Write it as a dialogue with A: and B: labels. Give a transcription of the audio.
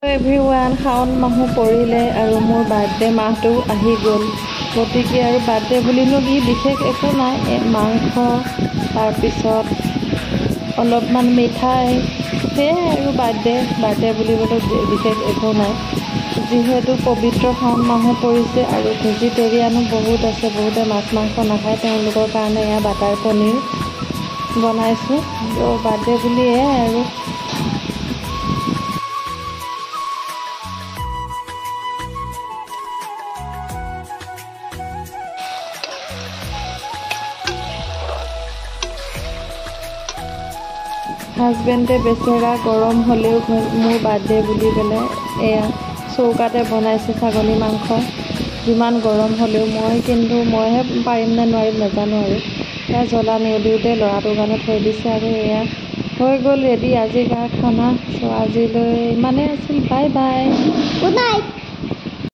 A: everyone শাওণ মাহো পৰিলে আৰু মোৰ বাৰ্থডে মাহটো আহি গ'ল গতিকে আৰু বাৰ্থডে বুলিনো কি বিশেষ একো নাই মাংস তাৰপিছত অলপমান মিঠাই সেয়াই আৰু বাৰ্থডে বুলিবলৈ বিশেষ একো নাই যিহেতু পবিত্ৰ শাওণ মাহো পৰিছে আৰু ভেজিটেৰিয়ানো বহুত আছে বহুতে মাছ মাংস নাখায় তেওঁলোকৰ কাৰণে এয়া বাটাৰ পনীৰ বনাইছোঁ বাৰ্থডে বুলি এয়াই আৰু হাজবেণ্ডে বেচেৰা গৰম হ'লেও মোৰ বাৰ্থডে বুলি পেলাই এয়া চৌকাতে বনাইছে ছাগলী মাংস যিমান গৰম হ'লেও মইহে পাৰিম নে নোৱাৰিম নাজানো আৰু এয়া জ্বলা নিদিওঁতে ল'ৰাটোৰ কাৰণে থৈ দিছে আৰু এয়া হৈ গ'ল ৰেডি আজিৰ খানা চ' আজিলৈ ইমানেই আছিল বাই বাই
B: গুড নাইট